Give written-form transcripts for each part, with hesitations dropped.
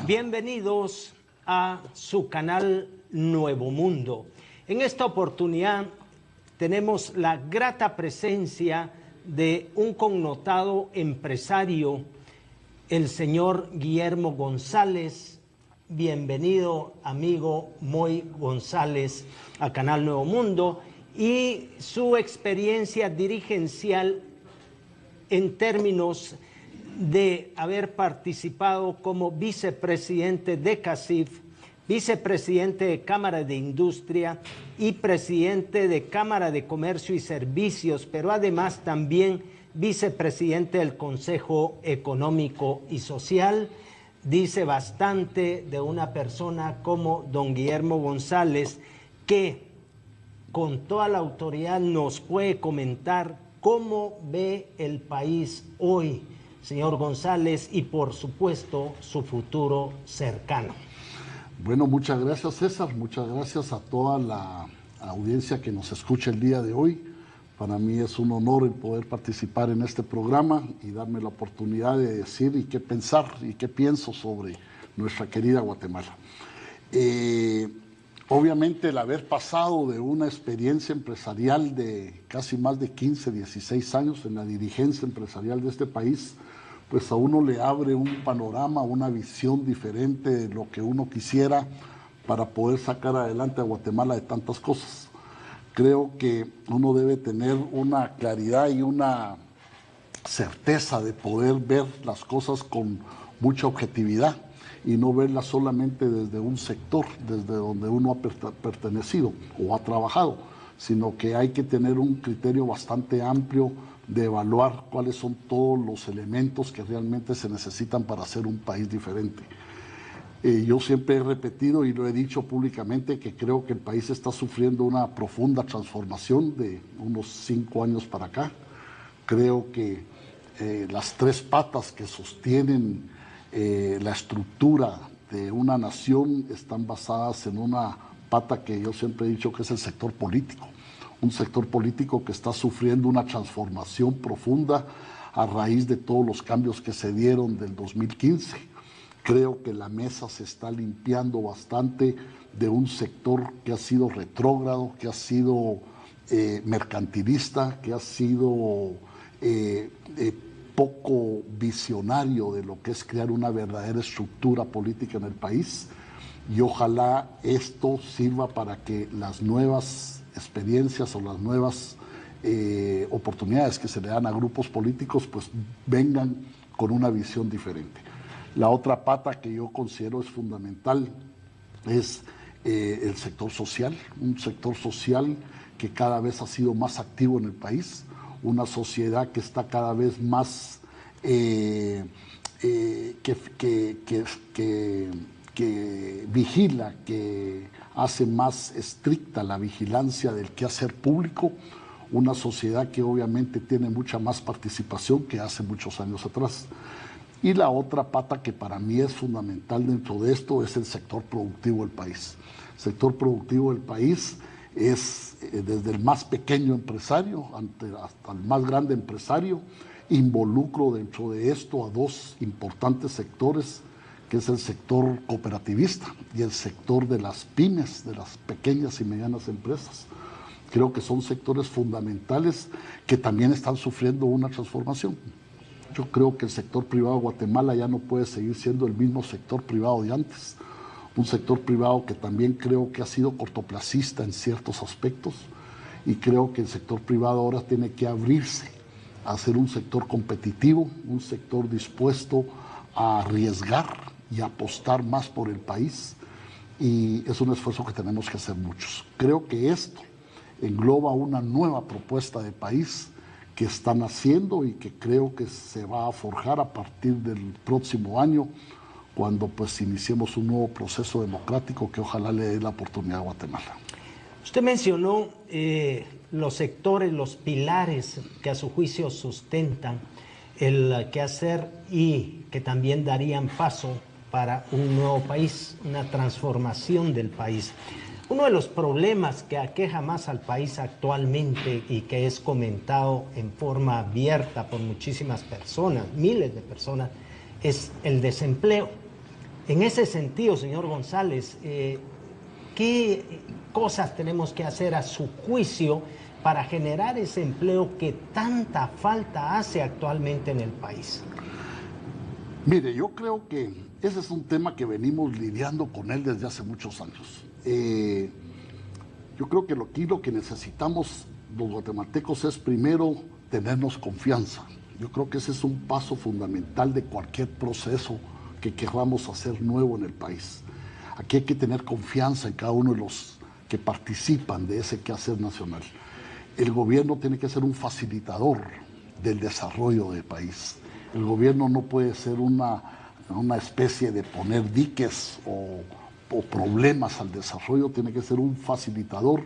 Bienvenidos a su canal Nuevo Mundo. En esta oportunidad tenemos la grata presencia de un connotado empresario, el señor Guillermo González. Bienvenido, amigo Moy González, a Canal Nuevo Mundo, y su experiencia dirigencial en términos de haber participado como vicepresidente de CACIF, vicepresidente de Cámara de Industria y presidente de Cámara de Comercio y Servicios, pero además también vicepresidente del Consejo Económico y Social. Dice bastante de una persona como don Guillermo González, que con toda la autoridad nos puede comentar cómo ve el país hoy, señor González, y por supuesto su futuro cercano. Bueno, muchas gracias, César, muchas gracias a toda la audiencia que nos escucha el día de hoy. Para mí es un honor el poder participar en este programa y darme la oportunidad de decir y qué pensar y qué pienso sobre nuestra querida Guatemala. Obviamente el haber pasado de una experiencia empresarial de casi más de 15, 16 años en la dirigencia empresarial de este país, pues a uno le abre un panorama, una visión diferente de lo que uno quisiera para poder sacar adelante a Guatemala de tantas cosas. Creo que uno debe tener una claridad y una certeza de poder ver las cosas con mucha objetividad y no verlas solamente desde un sector, desde donde uno ha pertenecido o ha trabajado, sino que hay que tener un criterio bastante amplio de evaluar cuáles son todos los elementos que realmente se necesitan para hacer un país diferente. Yo siempre he repetido y lo he dicho públicamente que creo que el país está sufriendo una profunda transformación de unos 5 años para acá. Creo que las 3 patas que sostienen la estructura de una nación están basadas en una pata que yo siempre he dicho que es el sector político. Un sector político que está sufriendo una transformación profunda a raíz de todos los cambios que se dieron del 2015. Creo que la mesa se está limpiando bastante de un sector que ha sido retrógrado, que ha sido mercantilista, que ha sido poco visionario de lo que es crear una verdadera estructura política en el país. Y ojalá esto sirva para que las nuevas experiencias o las nuevas oportunidades que se le dan a grupos políticos pues vengan con una visión diferente. La otra pata que yo considero es fundamental es el sector social, un sector social que cada vez ha sido más activo en el país, una sociedad que está cada vez más que vigila, que hace más estricta la vigilancia del quehacer público, una sociedad que obviamente tiene mucha más participación que hace muchos años atrás. Y la otra pata que para mí es fundamental dentro de esto es el sector productivo del país. El sector productivo del país es desde el más pequeño empresario hasta el más grande empresario. Involucro dentro de esto a 2 importantes sectores, que es el sector cooperativista y el sector de las pymes, de las pequeñas y medianas empresas. Creo que son sectores fundamentales que también están sufriendo una transformación. Yo creo que el sector privado de Guatemala ya no puede seguir siendo el mismo sector privado de antes. Un sector privado que también creo que ha sido cortoplacista en ciertos aspectos, y creo que el sector privado ahora tiene que abrirse a ser un sector competitivo, un sector dispuesto a arriesgar y apostar más por el país, y es un esfuerzo que tenemos que hacer muchos. Creo que esto engloba una nueva propuesta de país que están haciendo y que creo que se va a forjar a partir del próximo año, cuando pues iniciemos un nuevo proceso democrático que ojalá le dé la oportunidad a Guatemala. Usted mencionó los sectores, los pilares que a su juicio sustentan el quehacer y que también darían paso para un nuevo país, una transformación del país. Uno de los problemas que aqueja más al país actualmente y que es comentado en forma abierta por muchísimas personas, miles de personas, es el desempleo. En ese sentido, señor González, ¿qué cosas tenemos que hacer a su juicio para generar ese empleo que tanta falta hace actualmente en el país? Mire, yo creo que ese es un tema que venimos lidiando con él desde hace muchos años. Yo creo que aquí lo que necesitamos los guatemaltecos es primero tenernos confianza. Yo creo que ese es un paso fundamental de cualquier proceso que queramos hacer nuevo en el país. Aquí hay que tener confianza en cada uno de los que participan de ese quehacer nacional. El gobierno tiene que ser un facilitador del desarrollo del país. El gobierno no puede ser una especie de poner diques o problemas al desarrollo, tiene que ser un facilitador,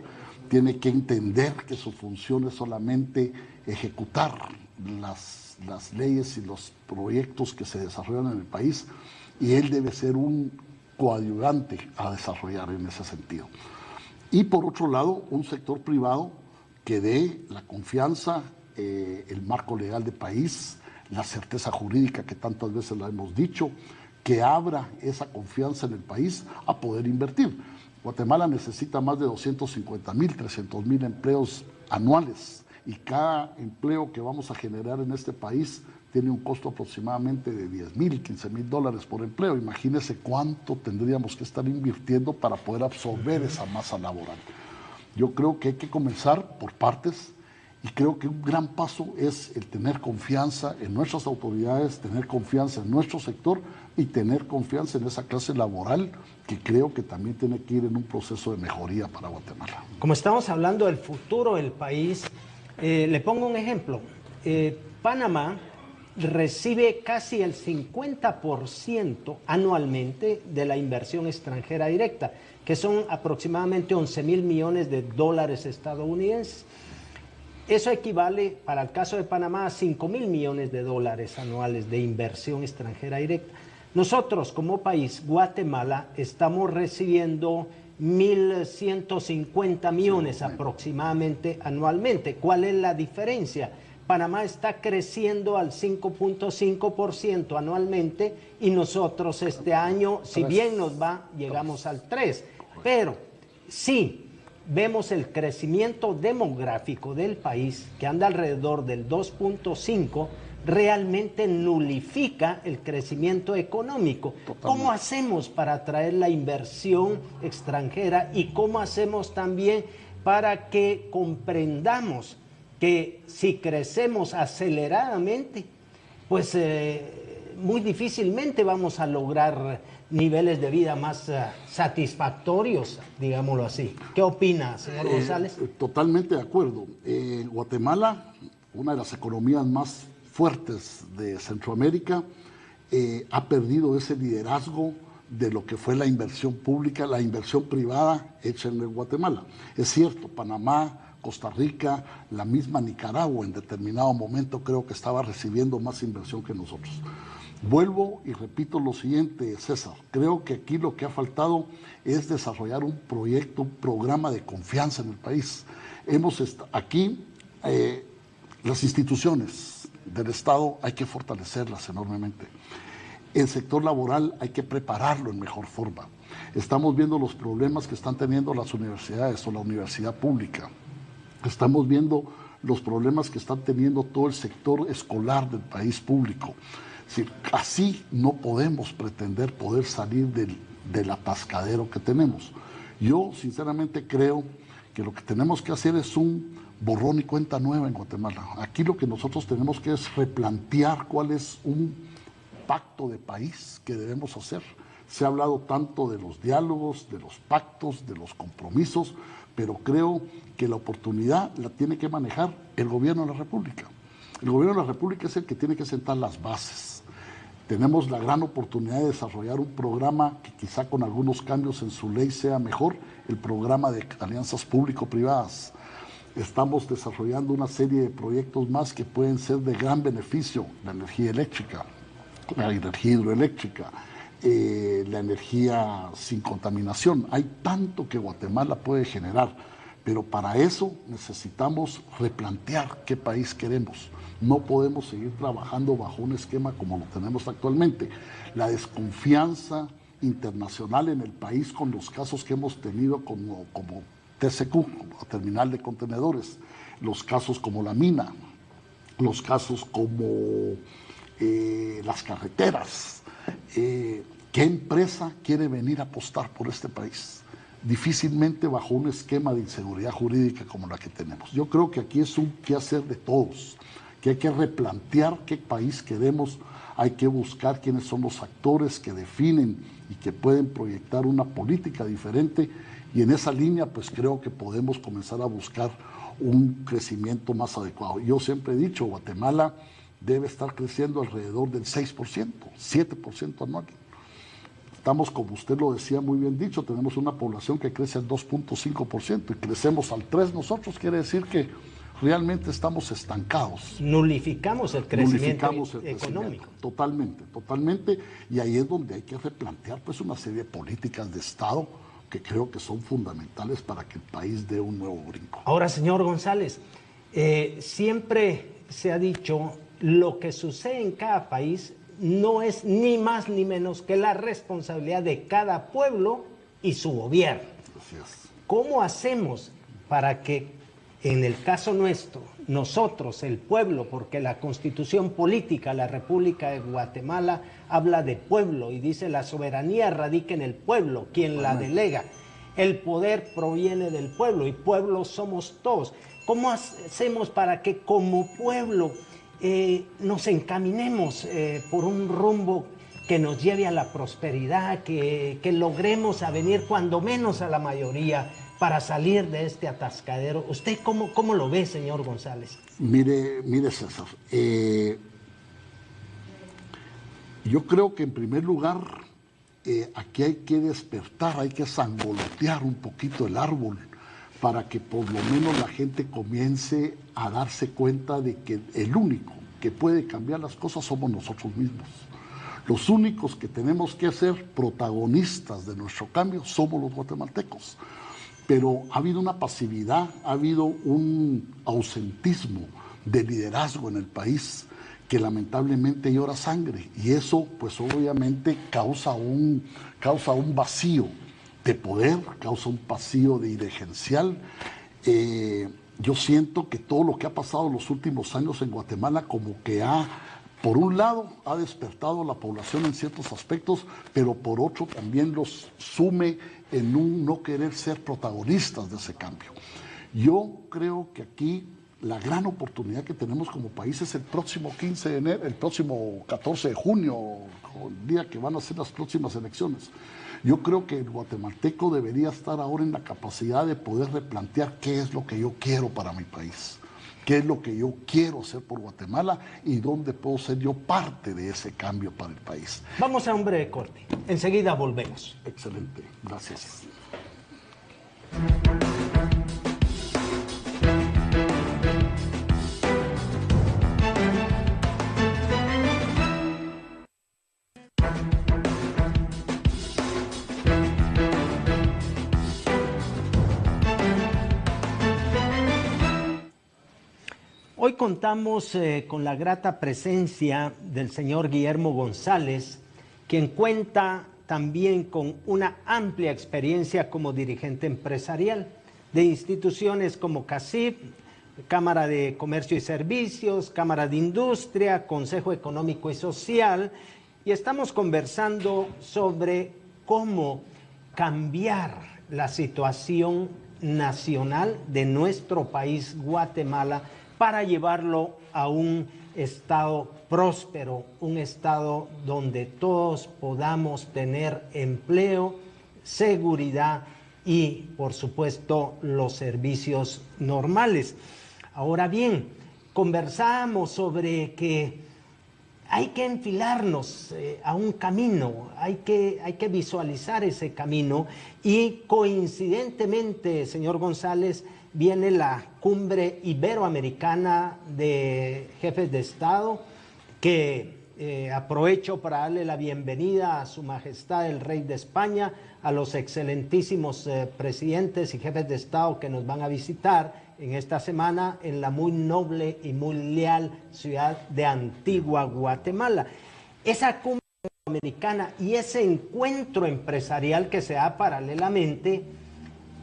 tiene que entender que su función es solamente ejecutar las leyes y los proyectos que se desarrollan en el país, y él debe ser un coadyuvante a desarrollar en ese sentido. Y por otro lado, un sector privado que dé la confianza, el marco legal del país, la certeza jurídica que tantas veces la hemos dicho, que abra esa confianza en el país a poder invertir. Guatemala necesita más de 250,000, 300,000 empleos anuales, y cada empleo que vamos a generar en este país tiene un costo aproximadamente de 10,000, 15,000 dólares por empleo. Imagínese cuánto tendríamos que estar invirtiendo para poder absorber esa masa laboral. Yo creo que hay que comenzar por partes, y creo que un gran paso es el tener confianza en nuestras autoridades, tener confianza en nuestro sector y tener confianza en esa clase laboral, que creo que también tiene que ir en un proceso de mejoría para Guatemala. Como estamos hablando del futuro del país, le pongo un ejemplo. Panamá recibe casi el 50% anualmente de la inversión extranjera directa, que son aproximadamente 11,000 millones de dólares estadounidenses. Eso equivale, para el caso de Panamá, a 5,000 millones de dólares anuales de inversión extranjera directa. Nosotros, como país, Guatemala, estamos recibiendo 1,150 millones aproximadamente anualmente. ¿Cuál es la diferencia? Panamá está creciendo al 5.5% anualmente, y nosotros este año, si bien nos va, llegamos al 3%. Pero sí, vemos el crecimiento demográfico del país, que anda alrededor del 2.5, realmente nulifica el crecimiento económico. Totalmente. ¿Cómo hacemos para atraer la inversión extranjera, y cómo hacemos también para que comprendamos que si crecemos aceleradamente, pues muy difícilmente vamos a lograr niveles de vida más satisfactorios, digámoslo así? ¿Qué opina, señor González? Totalmente de acuerdo. Guatemala, una de las economías más fuertes de Centroamérica, ha perdido ese liderazgo de lo que fue la inversión pública, la inversión privada hecha en Guatemala. Es cierto, Panamá, Costa Rica, la misma Nicaragua en determinado momento creo que estaba recibiendo más inversión que nosotros. Vuelvo y repito lo siguiente, César, creo que aquí lo que ha faltado es desarrollar un proyecto, un programa de confianza en el país. Aquí las instituciones del Estado hay que fortalecerlas enormemente. El sector laboral hay que prepararlo en mejor forma. Estamos viendo los problemas que están teniendo las universidades o la universidad pública. Estamos viendo los problemas que están teniendo todo el sector escolar del país público. Así no podemos pretender poder salir del atascadero que tenemos. Yo sinceramente creo que lo que tenemos que hacer es un borrón y cuenta nueva en Guatemala. Aquí lo que nosotros tenemos que es replantear cuál es un pacto de país que debemos hacer. Se ha hablado tanto de los diálogos, de los pactos, de los compromisos, pero creo que la oportunidad la tiene que manejar el gobierno de la República. El gobierno de la República es el que tiene que sentar las bases. Tenemos la gran oportunidad de desarrollar un programa que quizá con algunos cambios en su ley sea mejor, el programa de alianzas público-privadas. Estamos desarrollando una serie de proyectos más que pueden ser de gran beneficio: la energía eléctrica, la energía hidroeléctrica, la energía sin contaminación. Hay tanto que Guatemala puede generar, pero para eso necesitamos replantear qué país queremos. No podemos seguir trabajando bajo un esquema como lo tenemos actualmente. La desconfianza internacional en el país con los casos que hemos tenido como TCQ, como Terminal de Contenedores, los casos como la mina, los casos como las carreteras. ¿Qué empresa quiere venir a apostar por este país? Difícilmente bajo un esquema de inseguridad jurídica como la que tenemos. Yo creo que aquí es un quehacer de todos, que hay que replantear qué país queremos, hay que buscar quiénes son los actores que definen y que pueden proyectar una política diferente, y en esa línea pues creo que podemos comenzar a buscar un crecimiento más adecuado. Yo siempre he dicho, Guatemala debe estar creciendo alrededor del 6%, 7% anual. Estamos, como usted lo decía muy bien dicho, tenemos una población que crece al 2.5% y crecemos al 3%. Nosotros quiere decir que realmente estamos estancados. Nulificamos el crecimiento económico. Totalmente, totalmente. Y ahí es donde hay que replantear pues una serie de políticas de Estado que creo que son fundamentales para que el país dé un nuevo brinco. Ahora, señor González, siempre se ha dicho, lo que sucede en cada país no es ni más ni menos que la responsabilidad de cada pueblo y su gobierno. Así es. ¿Cómo hacemos para que, en el caso nuestro, nosotros, el pueblo, porque la Constitución Política, la República de Guatemala, habla de pueblo y dice la soberanía radica en el pueblo, quien la delega. El poder proviene del pueblo y pueblo somos todos. ¿Cómo hacemos para que como pueblo nos encaminemos por un rumbo que nos lleve a la prosperidad, que logremos a venir cuando menos a la mayoría para salir de este atascadero? ¿Usted cómo lo ve, señor González? Mire César, yo creo que en primer lugar aquí hay que despertar, hay que sangolotear un poquito el árbol para que por lo menos la gente comience a darse cuenta de que el único que puede cambiar las cosas somos nosotros mismos. Los únicos que tenemos que ser protagonistas de nuestro cambio somos los guatemaltecos. Pero ha habido una pasividad, ha habido un ausentismo de liderazgo en el país que lamentablemente llora sangre, y eso pues obviamente causa un vacío de poder, causa un vacío de dirigencial. Yo siento que todo lo que ha pasado en los últimos años en Guatemala como que por un lado ha despertado a la población en ciertos aspectos, pero por otro también los sume en un no querer ser protagonistas de ese cambio. Yo creo que aquí la gran oportunidad que tenemos como país es el próximo 15 de enero, el próximo 14 de junio, el día que van a ser las próximas elecciones. Yo creo que el guatemalteco debería estar ahora en la capacidad de poder replantear qué es lo que yo quiero para mi país, qué es lo que yo quiero hacer por Guatemala y dónde puedo ser yo parte de ese cambio para el país. Vamos a un breve corte, enseguida volvemos. Excelente, gracias. Hoy contamos con la grata presencia del señor Guillermo González, quien cuenta también con una amplia experiencia como dirigente empresarial de instituciones como CACIF, Cámara de Comercio y Servicios, Cámara de Industria, Consejo Económico y Social, y estamos conversando sobre cómo cambiar la situación nacional de nuestro país, Guatemala, para llevarlo a un estado próspero, un estado donde todos podamos tener empleo, seguridad y, por supuesto, los servicios normales. Ahora bien, conversábamos sobre que hay que enfilarnos a un camino, hay que visualizar ese camino, y coincidentemente, señor González, viene la cumbre iberoamericana de jefes de Estado, que aprovecho para darle la bienvenida a Su Majestad el Rey de España, a los excelentísimos presidentes y jefes de Estado que nos van a visitar en esta semana en la muy noble y muy leal ciudad de Antigua, Guatemala. Esa cumbre Iberoamericana y ese encuentro empresarial que se da paralelamente,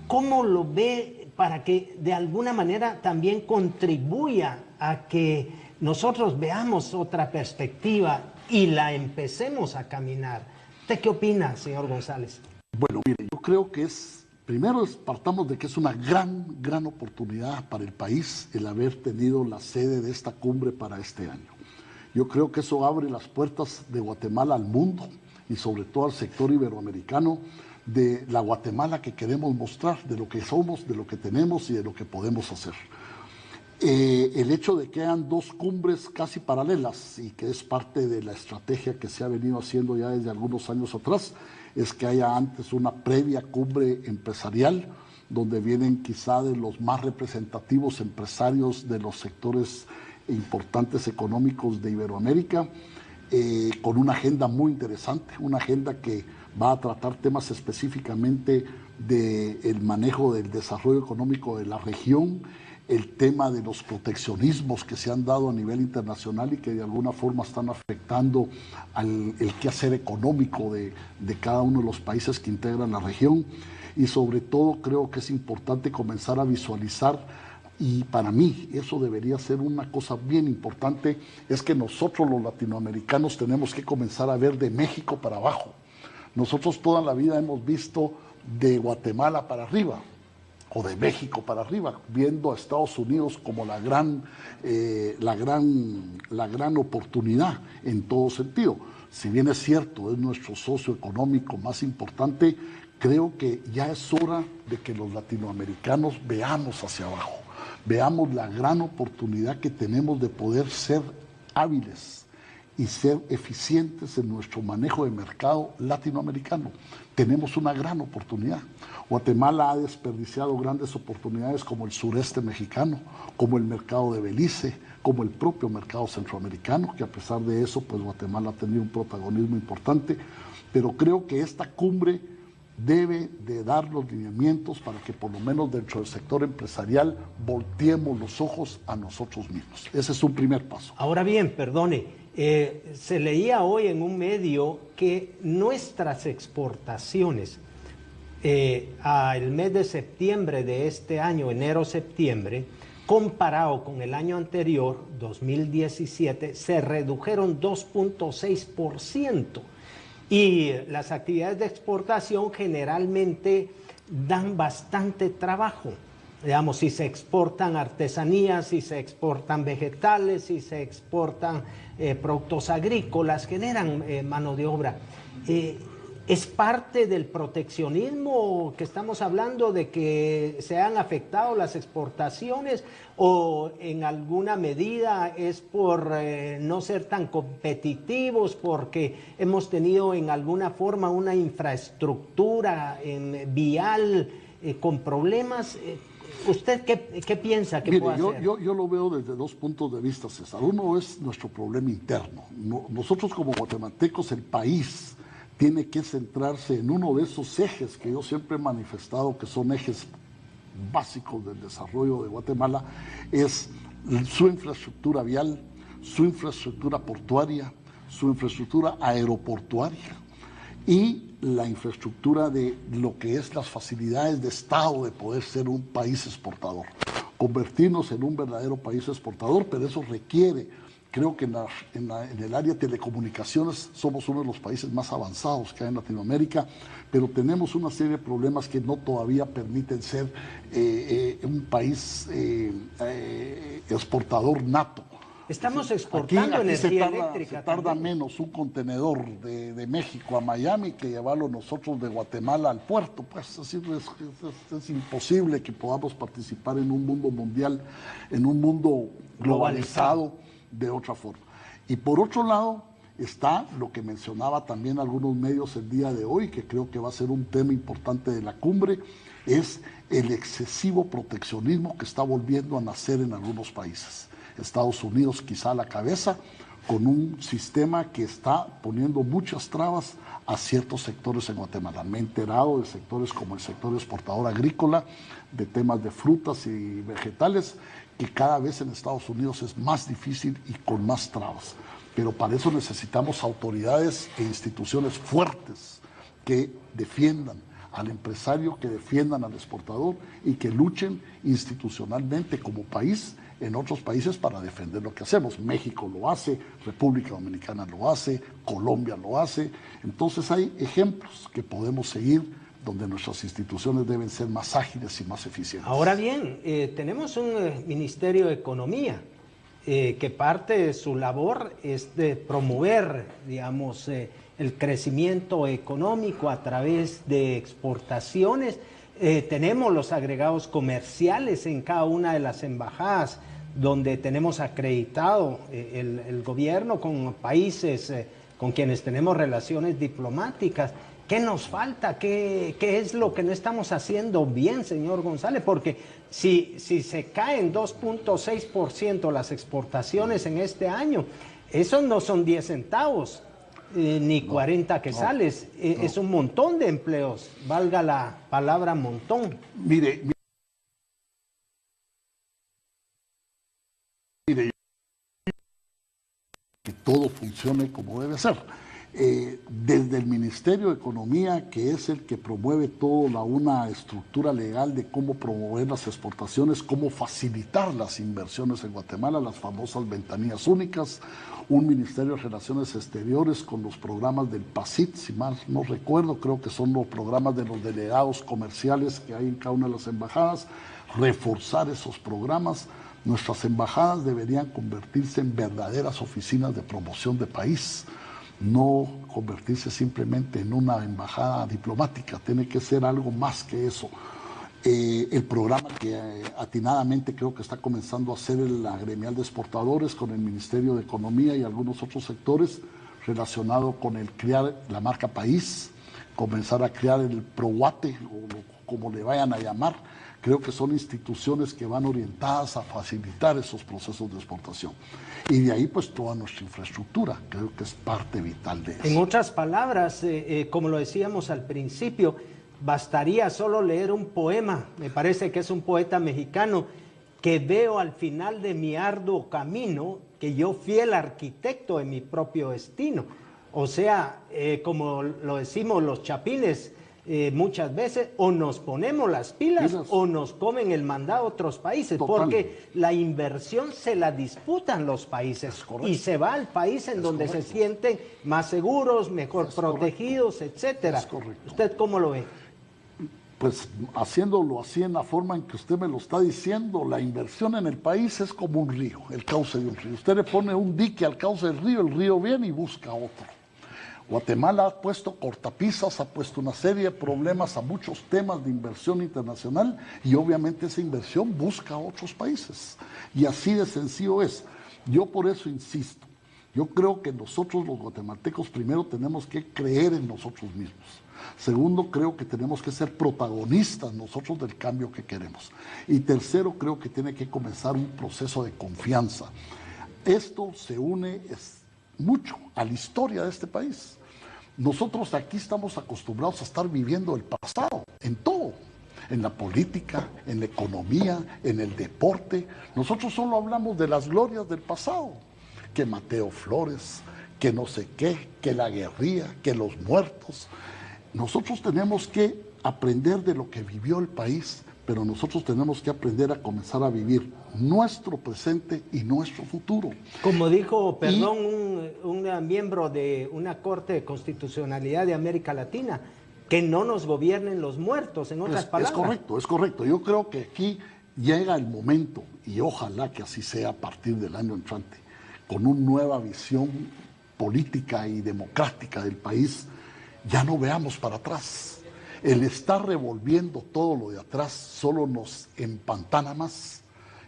¿cómo lo ve para que de alguna manera también contribuya a que nosotros veamos otra perspectiva y la empecemos a caminar? ¿Usted qué opina, señor González? Bueno, mire, yo creo que partamos de que es una gran oportunidad para el país el haber tenido la sede de esta cumbre para este año. Yo creo que eso abre las puertas de Guatemala al mundo y sobre todo al sector iberoamericano, de la Guatemala que queremos mostrar, de lo que somos, de lo que tenemos y de lo que podemos hacer. El hecho de que hayan dos cumbres casi paralelas y que es parte de la estrategia que se ha venido haciendo ya desde algunos años atrás, es que haya antes una previa cumbre empresarial donde vienen quizá de los más representativos empresarios de los sectores importantes económicos de Iberoamérica, con una agenda muy interesante, una agenda que va a tratar temas específicamente del manejo del desarrollo económico de la región, el tema de los proteccionismos que se han dado a nivel internacional y que de alguna forma están afectando el quehacer económico de cada uno de los países que integran la región. Y sobre todo creo que es importante comenzar a visualizar, y para mí eso debería ser una cosa bien importante, es que nosotros los latinoamericanos tenemos que comenzar a ver de México para abajo. Nosotros toda la vida hemos visto de Guatemala para arriba, o de México para arriba, viendo a Estados Unidos como la gran oportunidad en todo sentido. Si bien es cierto, es nuestro socio económico más importante, creo que ya es hora de que los latinoamericanos veamos hacia abajo, veamos la gran oportunidad que tenemos de poder ser hábiles y ser eficientes en nuestro manejo de mercado latinoamericano. Tenemos una gran oportunidad. Guatemala ha desperdiciado grandes oportunidades como el sureste mexicano, como el mercado de Belice, como el propio mercado centroamericano, que a pesar de eso, pues Guatemala ha tenido un protagonismo importante, pero creo que esta cumbre debe de dar los lineamientos para que por lo menos dentro del sector empresarial volteemos los ojos a nosotros mismos. Ese es un primer paso. Ahora bien, perdone, se leía hoy en un medio que nuestras exportaciones al mes de septiembre de este año, enero-septiembre, comparado con el año anterior, 2017, se redujeron 2.6%. Y las actividades de exportación generalmente dan bastante trabajo. Digamos, si se exportan artesanías, si se exportan vegetales, si se exportan productos agrícolas, generan mano de obra. ¿Es parte del proteccionismo que estamos hablando de que se han afectado las exportaciones o en alguna medida es por no ser tan competitivos porque hemos tenido en alguna forma una infraestructura vial con problemas? ¿Usted qué piensa que puede hacer? Yo lo veo desde dos puntos de vista, César. Uno es nuestro problema interno. Nosotros como guatemaltecos, el país tiene que centrarse en uno de esos ejes que yo siempre he manifestado que son ejes básicos del desarrollo de Guatemala, es su infraestructura vial, su infraestructura portuaria, su infraestructura aeroportuaria y la infraestructura de lo que es las facilidades de Estado de poder ser un país exportador, convertirnos en un verdadero país exportador, pero eso requiere. Creo que en el área de telecomunicaciones somos uno de los países más avanzados que hay en Latinoamérica, pero tenemos una serie de problemas que no todavía permiten ser un país exportador nato. Estamos exportando energía eléctrica. Se tarda menos un contenedor de México a Miami que llevarlo nosotros de Guatemala al puerto. Pues es imposible que podamos participar en un mundo mundial, en un mundo globalizado de otra forma. Y por otro lado está lo que mencionaba también algunos medios el día de hoy, que creo que va a ser un tema importante de la cumbre, es el excesivo proteccionismo que está volviendo a nacer en algunos países. Estados Unidos quizá a la cabeza, con un sistema que está poniendo muchas trabas a ciertos sectores en Guatemala. Me he enterado de sectores como el sector exportador agrícola, de temas de frutas y vegetales, que cada vez en Estados Unidos es más difícil y con más trabas. Pero para eso necesitamos autoridades e instituciones fuertes que defiendan al empresario, que defiendan al exportador y que luchen institucionalmente como país en otros países para defender lo que hacemos. México lo hace, República Dominicana lo hace, Colombia lo hace. Entonces hay ejemplos que podemos seguir donde nuestras instituciones deben ser más ágiles y más eficientes. Ahora bien, tenemos un Ministerio de Economía que parte de su labor es de promover, digamos, el crecimiento económico a través de exportaciones. Tenemos los agregados comerciales en cada una de las embajadas donde tenemos acreditado el gobierno con países con quienes tenemos relaciones diplomáticas. ¿Qué nos falta? ¿Qué es lo que no estamos haciendo bien, señor González? Porque si se caen 2.6% las exportaciones en este año, esos no son 10 centavos. Ni 40 quetzales, es un montón de empleos, valga la palabra montón. Mire, que todo funcione como debe ser. Desde el Ministerio de Economía, que es el que promueve toda una estructura legal de cómo promover las exportaciones, cómo facilitar las inversiones en Guatemala, las famosas ventanillas únicas, un Ministerio de Relaciones Exteriores con los programas del PACIT, si mal no recuerdo, creo que son los programas de los delegados comerciales que hay en cada una de las embajadas, reforzar esos programas. Nuestras embajadas deberían convertirse en verdaderas oficinas de promoción de país, no convertirse simplemente en una embajada diplomática, tiene que ser algo más que eso. El programa que atinadamente creo que está comenzando a hacer la gremial de exportadores con el Ministerio de Economía y algunos otros sectores relacionado con el crear la marca país, comenzar a crear el PROGUATE, o como le vayan a llamar. Creo que son instituciones que van orientadas a facilitar esos procesos de exportación. Y de ahí pues toda nuestra infraestructura, creo que es parte vital de eso. En otras palabras, como lo decíamos al principio, bastaría solo leer un poema, me parece que es un poeta mexicano, que veo al final de mi arduo camino, que yo fui el arquitecto de mi propio destino. O sea, como lo decimos los chapines, muchas veces o nos ponemos las pilas o nos comen el mandado otros países. Total. Porque la inversión se la disputan los países y se va al país en donde se sienten más seguros, mejor protegidos, etcétera. ¿Usted cómo lo ve? Pues haciéndolo así en la forma en que usted me lo está diciendo, la inversión en el país es como un río, el cauce de un río. Usted le pone un dique al cauce del río, el río viene y busca otro. Guatemala ha puesto cortapisas, ha puesto una serie de problemas a muchos temas de inversión internacional y obviamente esa inversión busca a otros países. Y así de sencillo es. Yo por eso insisto, yo creo que nosotros los guatemaltecos primero tenemos que creer en nosotros mismos. Segundo, creo que tenemos que ser protagonistas nosotros del cambio que queremos. Y tercero, creo que tiene que comenzar un proceso de confianza. Esto se une mucho a la historia de este país. Nosotros aquí estamos acostumbrados a estar viviendo el pasado, en todo, en la política, en la economía, en el deporte. Nosotros solo hablamos de las glorias del pasado, que Mateo Flores, que no sé qué, que la guerrilla, que los muertos. Nosotros tenemos que aprender de lo que vivió el país, pero nosotros tenemos que aprender a comenzar a vivir nuestro presente y nuestro futuro. Como dijo, perdón, un miembro de una Corte de Constitucionalidad de América Latina, que no nos gobiernen los muertos, en otras palabras. Es correcto. Yo creo que aquí llega el momento, y ojalá que así sea a partir del año entrante, con una nueva visión política y democrática del país, ya no veamos para atrás. El estar revolviendo todo lo de atrás solo nos empantana más.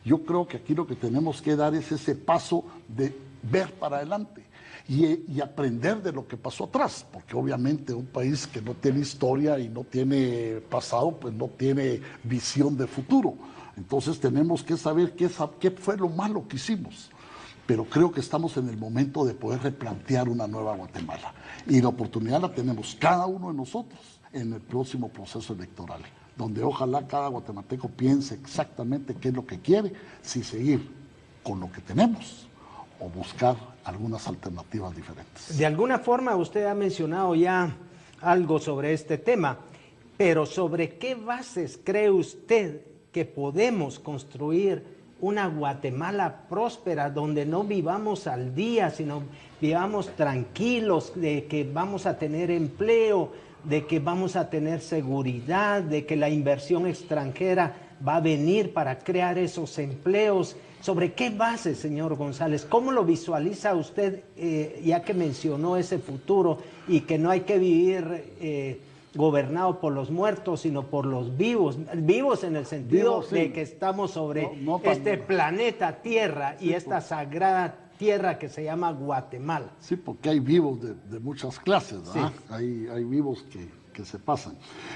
Yo creo que aquí lo que tenemos que dar es ese paso de ver para adelante y aprender de lo que pasó atrás, porque obviamente un país que no tiene historia y no tiene pasado, pues no tiene visión de futuro. Entonces tenemos que saber qué fue lo malo que hicimos. Pero creo que estamos en el momento de poder replantear una nueva Guatemala. Y la oportunidad la tenemos cada uno de nosotros en el próximo proceso electoral. donde ojalá cada guatemalteco piense exactamente qué es lo que quiere, si seguir con lo que tenemos o buscar algunas alternativas diferentes. De alguna forma usted ha mencionado ya algo sobre este tema, pero ¿sobre qué bases cree usted que podemos construir una Guatemala próspera donde no vivamos al día, sino vivamos tranquilos, de que vamos a tener empleo, de que vamos a tener seguridad, de que la inversión extranjera va a venir para crear esos empleos? ¿Sobre qué base, señor González? ¿Cómo lo visualiza usted, ya que mencionó ese futuro y que no hay que vivir gobernado por los muertos, sino por los vivos? Vivos en el sentido sí, de que estamos sobre este planeta Tierra y esta sagrada tierra que se llama Guatemala. Sí, porque hay vivos de muchas clases, ¿verdad? Sí. Hay vivos que se pasan.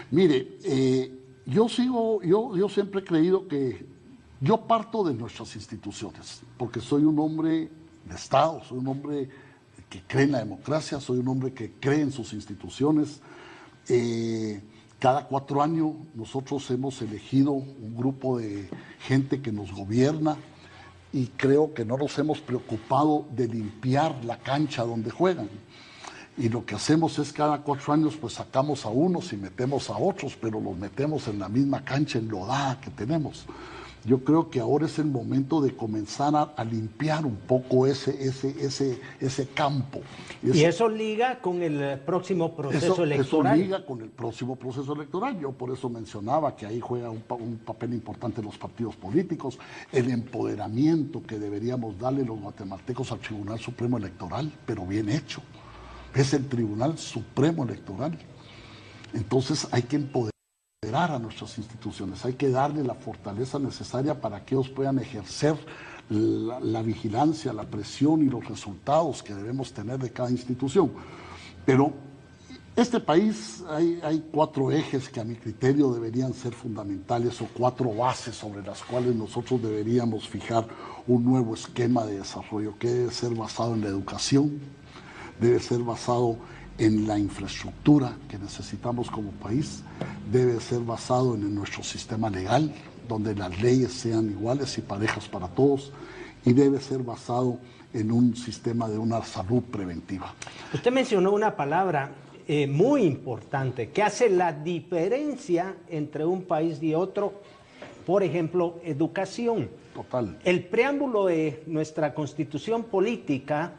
Mire, yo siempre he creído que yo parto de nuestras instituciones, porque soy un hombre de Estado, soy un hombre que cree en la democracia, soy un hombre que cree en sus instituciones. Cada 4 años nosotros hemos elegido un grupo de gente que nos gobierna y creo que no nos hemos preocupado de limpiar la cancha donde juegan. Y lo que hacemos es cada 4 años pues sacamos a unos y metemos a otros, pero los metemos en la misma cancha enlodada que tenemos. Yo creo que ahora es el momento de comenzar a limpiar un poco ese campo. Y eso liga con el próximo proceso electoral. Eso liga con el próximo proceso electoral. Yo por eso mencionaba que ahí juega un papel importante los partidos políticos, el empoderamiento que deberíamos darle los guatemaltecos al Tribunal Supremo Electoral, pero bien hecho. Es el Tribunal Supremo Electoral. Entonces hay que empoderar a nuestras instituciones, hay que darle la fortaleza necesaria para que ellos puedan ejercer la vigilancia, la presión y los resultados que debemos tener de cada institución. Pero este país hay 4 ejes que a mi criterio deberían ser fundamentales, o 4 bases sobre las cuales nosotros deberíamos fijar un nuevo esquema de desarrollo, que debe ser basado en la educación, debe ser basado en la infraestructura que necesitamos como país, debe ser basado en nuestro sistema legal, donde las leyes sean iguales y parejas para todos, y debe ser basado en un sistema de una salud preventiva. Usted mencionó una palabra muy importante que hace la diferencia entre un país y otro, por ejemplo, educación. Total. El preámbulo de nuestra Constitución política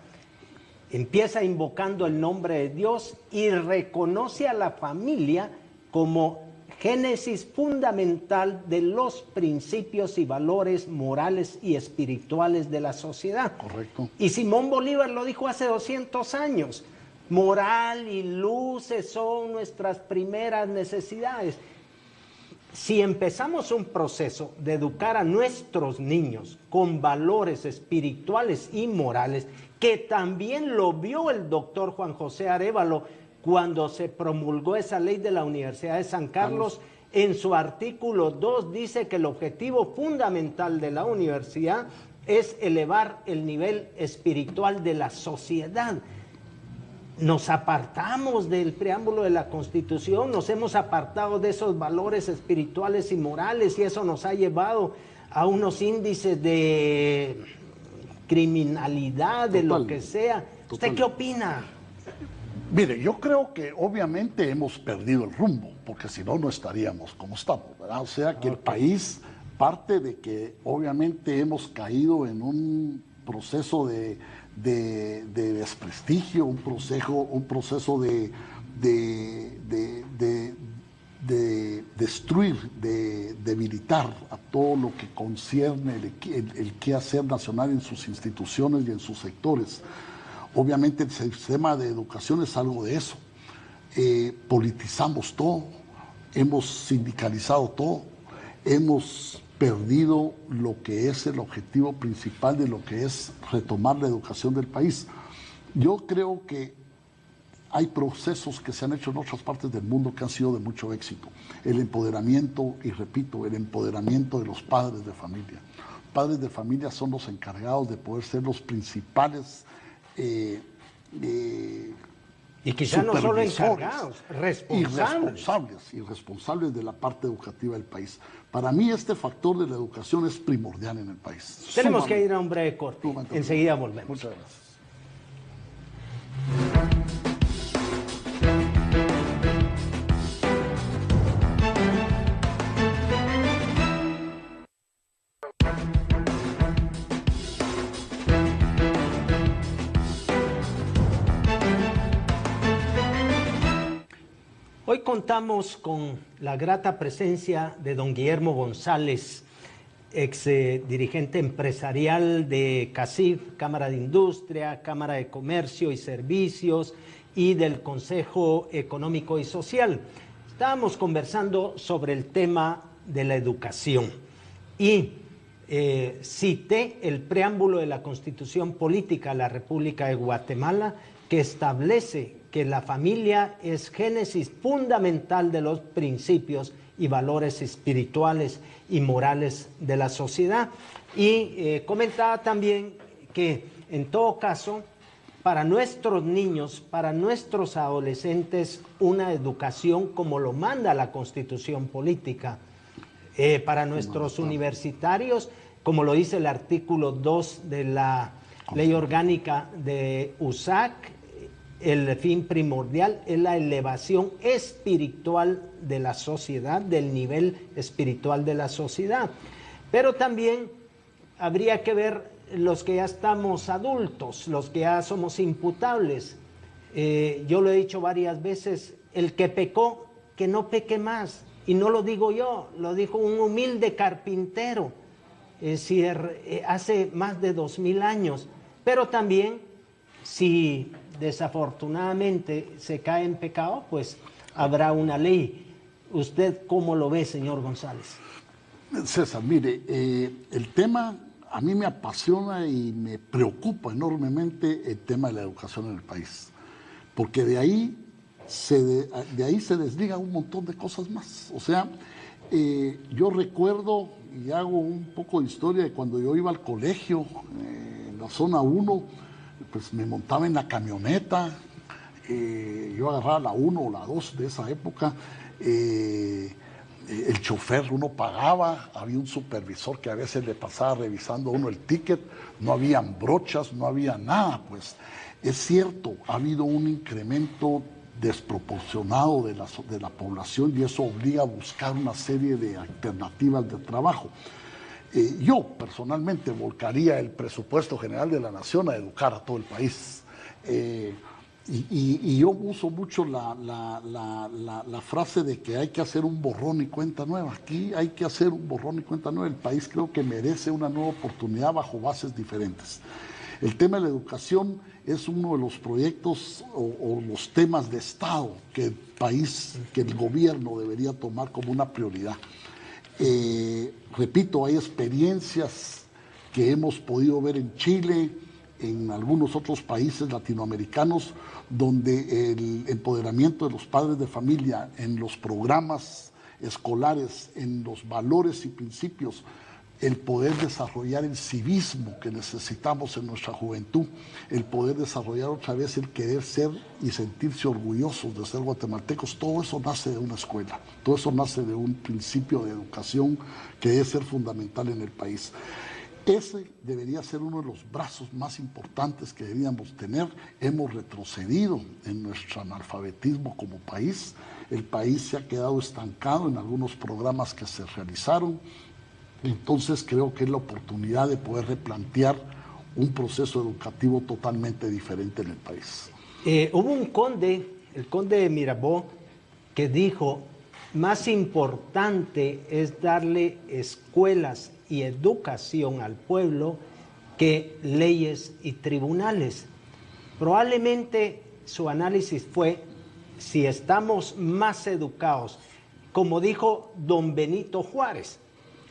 empieza invocando el nombre de Dios y reconoce a la familia como génesis fundamental de los principios y valores morales y espirituales de la sociedad. Correcto. Y Simón Bolívar lo dijo hace 200 años. Moral y luces son nuestras primeras necesidades. Si empezamos un proceso de educar a nuestros niños con valores espirituales y morales, que también lo vio el doctor Juan José Arévalo cuando se promulgó esa ley de la Universidad de San Carlos, en su artículo 2 dice que el objetivo fundamental de la universidad es elevar el nivel espiritual de la sociedad. Nos apartamos del preámbulo de la Constitución, nos hemos apartado de esos valores espirituales y morales, y eso nos ha llevado a unos índices de criminalidad, de lo que sea. ¿Usted qué opina? Mire, yo creo que obviamente hemos perdido el rumbo, porque si no, no estaríamos como estamos, ¿verdad? O sea que el país parte de que obviamente hemos caído en un proceso de desprestigio, un proceso de destruir, de debilitar a todo lo que concierne el quehacer nacional en sus instituciones y en sus sectores. Obviamente el sistema de educación es algo de eso. Politizamos todo, hemos sindicalizado todo, hemos perdido lo que es el objetivo principal de lo que es retomar la educación del país. Yo creo que hay procesos que se han hecho en otras partes del mundo que han sido de mucho éxito. El empoderamiento, y repito, el empoderamiento de los padres de familia. Padres de familia son los encargados de poder ser los principales Y quizá no solo encargados, responsables de la parte educativa del país. Para mí este factor de la educación es primordial en el país. Tenemos que ir a un breve corte. Enseguida volvemos. Muchas gracias. Hoy contamos con la grata presencia de don Guillermo González, ex dirigente empresarial de CACIF, Cámara de Industria, Cámara de Comercio y Servicios y del Consejo Económico y Social. Estábamos conversando sobre el tema de la educación y cité el preámbulo de la Constitución Política de la República de Guatemala, que establece que la familia es génesis fundamental de los principios y valores espirituales y morales de la sociedad. Y comentaba también que, en todo caso, para nuestros niños, para nuestros adolescentes, una educación como lo manda la Constitución Política. Para nuestros universitarios, como lo dice el artículo 2 de la Ley Orgánica de USAC, el fin primordial es la elevación espiritual de la sociedad, del nivel espiritual de la sociedad. Pero también habría que ver los que ya estamos adultos, los que ya somos imputables. Yo lo he dicho varias veces, el que pecó, que no peque más. Y no lo digo yo, lo dijo un humilde carpintero, hace más de 2000 años. Pero también, si desafortunadamente se cae en pecado, pues habrá una ley. ¿Usted cómo lo ve, señor González? César, mire, el tema a mí me apasiona y me preocupa enormemente el tema de la educación en el país, porque de ahí se desligan un montón de cosas más. O sea, yo recuerdo, y hago un poco de historia, de cuando yo iba al colegio, en la zona 1, pues me montaba en la camioneta, yo agarraba la 1 o la 2 de esa época, el chofer uno pagaba, había un supervisor que a veces le pasaba revisando a uno el ticket, no habían brochas, no había nada. Pues es cierto, ha habido un incremento desproporcionado de la población y eso obliga a buscar una serie de alternativas de trabajo. Yo personalmente volcaría el presupuesto general de la nación a educar a todo el país. Y yo uso mucho la frase de que hay que hacer un borrón y cuenta nueva. Aquí hay que hacer un borrón y cuenta nueva. El país creo que merece una nueva oportunidad bajo bases diferentes. El tema de la educación es uno de los proyectos o los temas de Estado que el país, que el gobierno debería tomar como una prioridad. Repito, hay experiencias que hemos podido ver en Chile, en algunos otros países latinoamericanos, donde el empoderamiento de los padres de familia en los programas escolares, en los valores y principios, el poder desarrollar el civismo que necesitamos en nuestra juventud, el poder desarrollar otra vez el querer ser y sentirse orgullosos de ser guatemaltecos, todo eso nace de una escuela, todo eso nace de un principio de educación que debe ser fundamental en el país. Ese debería ser uno de los brazos más importantes que deberíamos tener. Hemos retrocedido en nuestro analfabetismo como país, el país se ha quedado estancado en algunos programas que se realizaron. Entonces creo que es la oportunidad de poder replantear un proceso educativo totalmente diferente en el país. Hubo un conde, el conde de Mirabeau, que dijo, más importante es darle escuelas y educación al pueblo que leyes y tribunales. Probablemente su análisis fue, si estamos más educados, como dijo don Benito Juárez,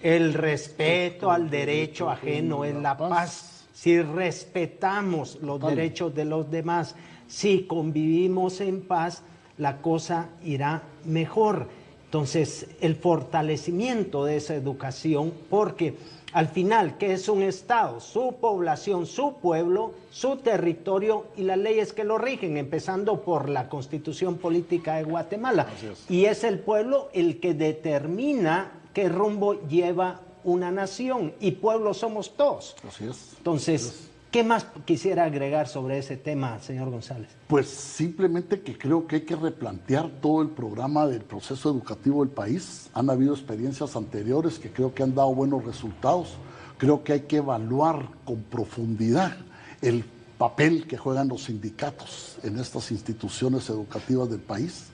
el respeto al derecho ajeno es la paz. Si respetamos los derechos de los demás, si convivimos en paz, la cosa irá mejor. Entonces, el fortalecimiento de esa educación, porque Al final, ¿qué es un Estado? Su población, su pueblo, su territorio y las leyes que lo rigen, empezando por la Constitución Política de Guatemala. Y es el pueblo el que determina qué rumbo lleva una nación, y pueblo somos todos. Así es. Entonces, ¿qué más quisiera agregar sobre ese tema, señor González? Pues simplemente que creo que hay que replantear todo el programa del proceso educativo del país. Han habido experiencias anteriores que creo que han dado buenos resultados. Creo que hay que evaluar con profundidad el papel que juegan los sindicatos en estas instituciones educativas del país.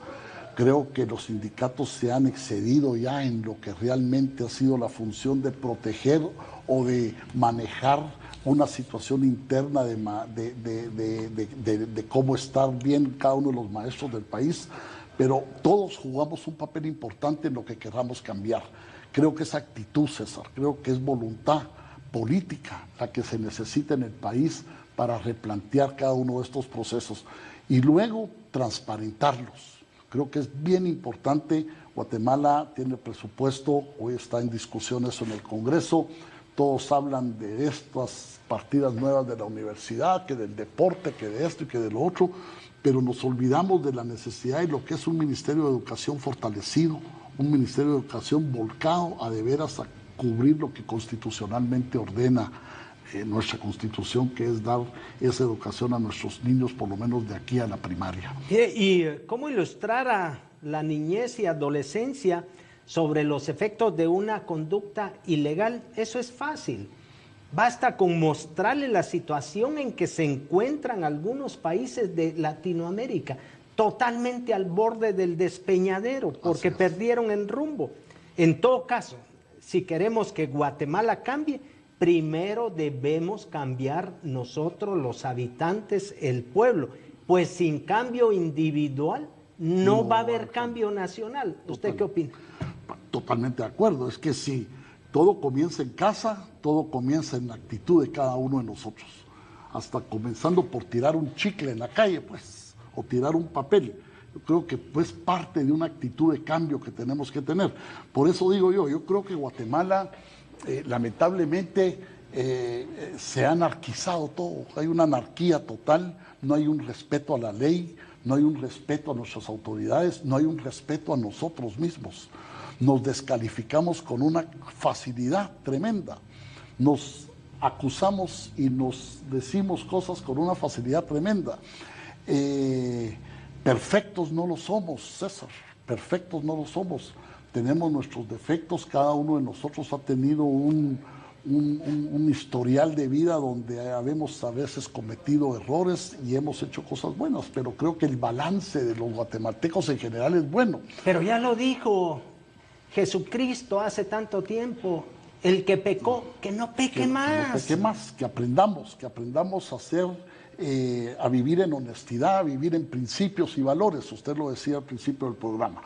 Creo que los sindicatos se han excedido ya en lo que realmente ha sido la función de proteger o de manejar una situación interna de cómo estar bien cada uno de los maestros del país, pero todos jugamos un papel importante en lo que queramos cambiar. Creo que es actitud, César, creo que es voluntad política la que se necesita en el país para replantear cada uno de estos procesos y luego transparentarlos. Creo que es bien importante. Guatemala tiene presupuesto, hoy está en discusión eso en el Congreso. Todos hablan de estas partidas nuevas de la universidad, que del deporte, que de esto y que de lo otro, pero nos olvidamos de la necesidad de lo que es un Ministerio de Educación fortalecido, un Ministerio de Educación volcado a de veras a cubrir lo que constitucionalmente ordena nuestra Constitución, que es dar esa educación a nuestros niños, por lo menos de aquí a la primaria. ¿Y cómo ilustrar a la niñez y adolescencia sobre los efectos de una conducta ilegal? Eso es fácil. Basta con mostrarle la situación en que se encuentran algunos países de Latinoamérica, totalmente al borde del despeñadero, porque perdieron el rumbo. En todo caso, si queremos que Guatemala cambie, primero debemos cambiar nosotros, los habitantes, el pueblo, pues sin cambio individual no va a haber cambio nacional. ¿Usted qué opina? Totalmente de acuerdo. Es que si todo comienza en casa, todo comienza en la actitud de cada uno de nosotros. Hasta comenzando por tirar un chicle en la calle, pues, o tirar un papel. Yo creo que pues parte de una actitud de cambio que tenemos que tener. Por eso digo yo creo que Guatemala lamentablemente se ha anarquizado todo. Hay una anarquía total, no hay un respeto a la ley, no hay un respeto a nuestras autoridades, no hay un respeto a nosotros mismos. Nos descalificamos con una facilidad tremenda. Nos acusamos y nos decimos cosas con una facilidad tremenda. Perfectos no lo somos, César, perfectos no lo somos. Tenemos nuestros defectos, cada uno de nosotros ha tenido un historial de vida donde habemos a veces cometido errores y hemos hecho cosas buenas, pero creo que el balance de los guatemaltecos en general es bueno. Pero ya lo dijo Jesucristo hace tanto tiempo, el que pecó, que no peque más. Que no peque más, que aprendamos a hacer, a vivir en honestidad, a vivir en principios y valores. Usted lo decía al principio del programa.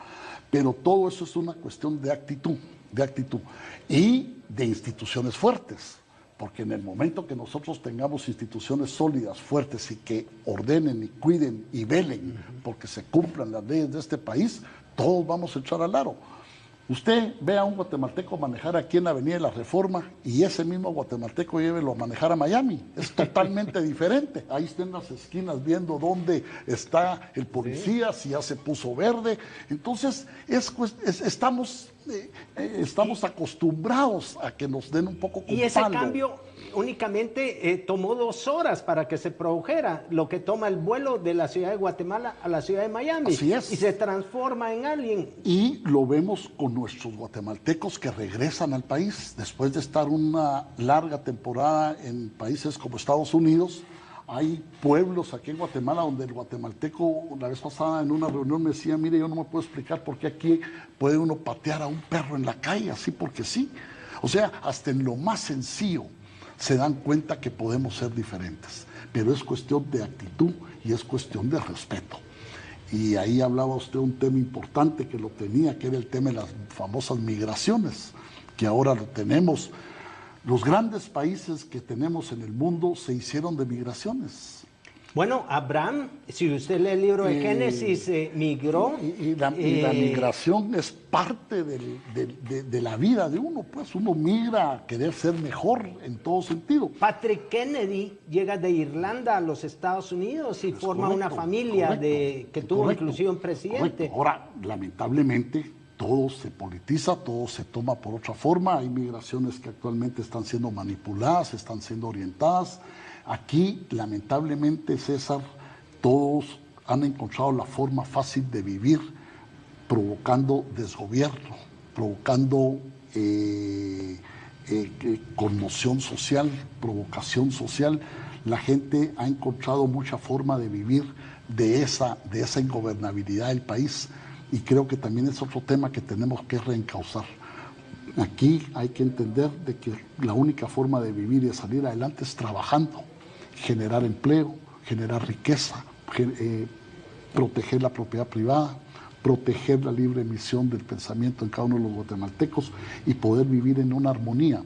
Pero todo eso es una cuestión de actitud y de instituciones fuertes, porque en el momento que nosotros tengamos instituciones sólidas, fuertes y que ordenen y cuiden y velen porque se cumplan las leyes de este país, todos vamos a echar al aro. Usted ve a un guatemalteco manejar aquí en la Avenida de la Reforma y ese mismo guatemalteco llévelo a manejar a Miami. Es totalmente diferente. Ahí está en las esquinas viendo dónde está el policía, si ya se puso verde. Entonces, estamos acostumbrados a que nos den un poco con Y ese palo. cambio únicamente tomó 2 horas para que se produjera, lo que toma el vuelo de la ciudad de Guatemala a la ciudad de Miami. Así es. Y se transforma en alguien. Y lo vemos con nuestros guatemaltecos que regresan al país después de estar una larga temporada en países como Estados Unidos. Hay pueblos aquí en Guatemala donde el guatemalteco, la vez pasada en una reunión me decía, mire, yo no me puedo explicar por qué aquí puede uno patear a un perro en la calle, así porque sí. O sea, hasta en lo más sencillo se dan cuenta que podemos ser diferentes. Pero es cuestión de actitud y es cuestión de respeto. Y ahí hablaba usted un tema importante que lo tenía, que era el tema de las famosas migraciones, que ahora lo tenemos. Los grandes países que tenemos en el mundo se hicieron de migraciones. Bueno, Abraham, si usted lee el libro de Génesis, migró. Y la migración es parte de la vida de uno, pues uno migra a querer ser mejor en todo sentido. Patrick Kennedy llega de Irlanda a los Estados Unidos y forma una familia que tuvo inclusive un presidente. Correcto. Ahora, lamentablemente, todo se politiza, todo se toma por otra forma. Hay migraciones que actualmente están siendo manipuladas, están siendo orientadas. Aquí, lamentablemente, César, todos han encontrado la forma fácil de vivir, provocando desgobierno, provocando conmoción social, provocación social. La gente ha encontrado mucha forma de vivir de esa ingobernabilidad del país, y creo que también es otro tema que tenemos que reencauzar. Aquí hay que entender de que la única forma de vivir y de salir adelante es trabajando, generar empleo, generar riqueza, proteger la propiedad privada, proteger la libre emisión del pensamiento en cada uno de los guatemaltecos y poder vivir en una armonía.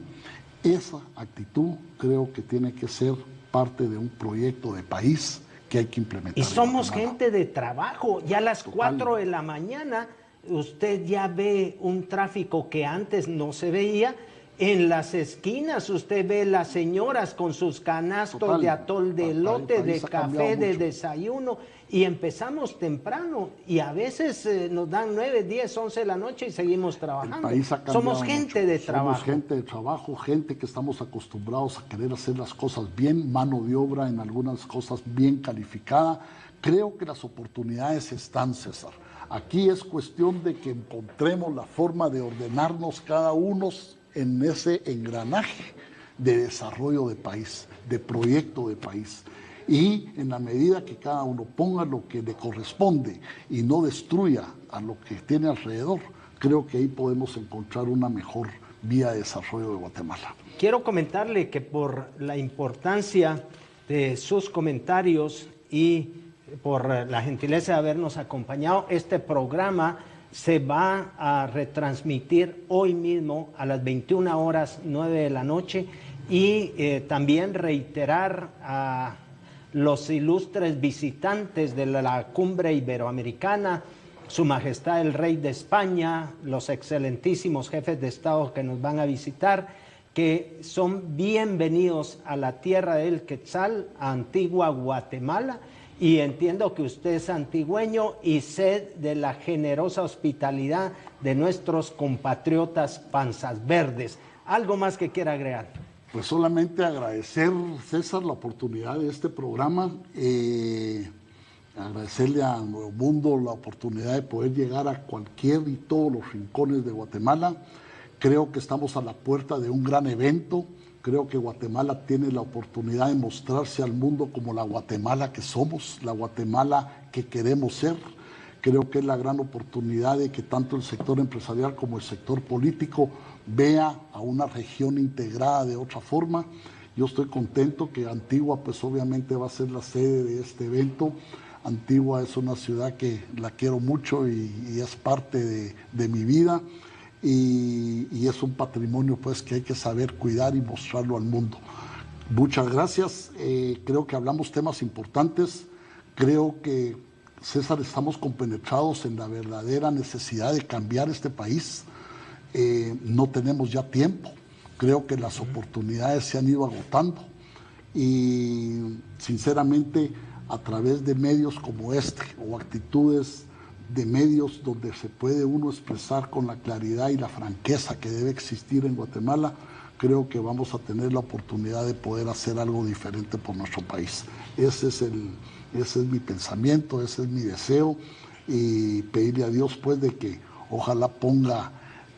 Esa actitud creo que tiene que ser parte de un proyecto de país que hay que implementar. Y somos gente de trabajo. Ya a las 4 de la mañana usted ya ve un tráfico que antes no se veía. En las esquinas usted ve las señoras con sus canastos de atol de elote, de café, de desayuno, y empezamos temprano y a veces nos dan 9, 10, 11 de la noche y seguimos trabajando. Somos gente de trabajo. Somos gente de trabajo, gente que estamos acostumbrados a querer hacer las cosas bien, mano de obra en algunas cosas bien calificada. Creo que las oportunidades están, César. Aquí es cuestión de que encontremos la forma de ordenarnos cada uno en ese engranaje de desarrollo de país, de proyecto de país. Y en la medida que cada uno ponga lo que le corresponde y no destruya a lo que tiene alrededor, creo que ahí podemos encontrar una mejor vía de desarrollo de Guatemala. Quiero comentarle que por la importancia de sus comentarios y por la gentileza de habernos acompañado, este programa se va a retransmitir hoy mismo a las 21:09 de la noche, y también reiterar a los ilustres visitantes de la Cumbre Iberoamericana, Su Majestad el Rey de España, los excelentísimos jefes de Estado que nos van a visitar, que son bienvenidos a la tierra del Quetzal, a Antigua Guatemala. Y entiendo que usted es antigüeño y sé de la generosa hospitalidad de nuestros compatriotas panzas verdes. ¿Algo más que quiera agregar? Pues solamente agradecer, César, la oportunidad de este programa, agradecerle a Nuevo Mundo la oportunidad de poder llegar a cualquier y todos los rincones de Guatemala. Creo que estamos a la puerta de un gran evento. Creo que Guatemala tiene la oportunidad de mostrarse al mundo como la Guatemala que somos, la Guatemala que queremos ser. Creo que es la gran oportunidad de que tanto el sector empresarial como el sector político vea a una región integrada de otra forma. Yo estoy contento que Antigua, pues obviamente va a ser la sede de este evento. Antigua es una ciudad que la quiero mucho y es parte de mi vida. Y es un patrimonio pues que hay que saber cuidar y mostrarlo al mundo. Muchas gracias. Creo que hablamos temas importantes. Creo que, César, estamos compenetrados en la verdadera necesidad de cambiar este país. No tenemos ya tiempo. Creo que las oportunidades se han ido agotando y sinceramente a través de medios como este o actitudes de medios donde se puede uno expresar con la claridad y la franqueza que debe existir en Guatemala, creo que vamos a tener la oportunidad de poder hacer algo diferente por nuestro país. Ese es mi pensamiento, ese es mi deseo, y pedirle a Dios pues de que ojalá ponga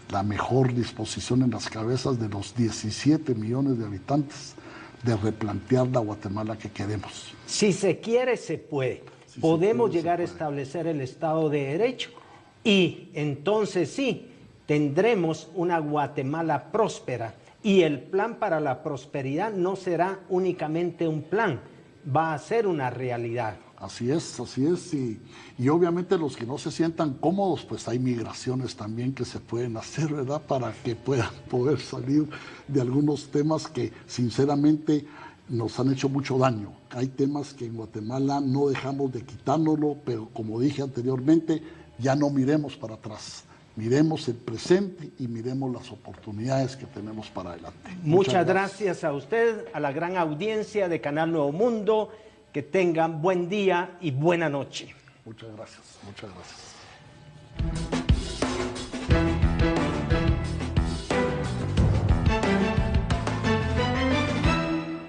la mejor disposición en las cabezas de los 17 millones de habitantes de replantear la Guatemala que queremos. Si se quiere, se puede. Podemos llegar a establecer el Estado de Derecho y entonces sí, tendremos una Guatemala próspera, y el plan para la prosperidad no será únicamente un plan, va a ser una realidad. Así es, y obviamente los que no se sientan cómodos, pues hay migraciones también que se pueden hacer, ¿verdad? Para que puedan poder salir de algunos temas que sinceramente nos han hecho mucho daño. Hay temas que en Guatemala no dejamos de quitárnoslo, pero como dije anteriormente, ya no miremos para atrás. Miremos el presente y miremos las oportunidades que tenemos para adelante. Muchas gracias a usted, a la gran audiencia de Canal Nuevo Mundo. Que tengan buen día y buena noche. Muchas gracias, muchas gracias.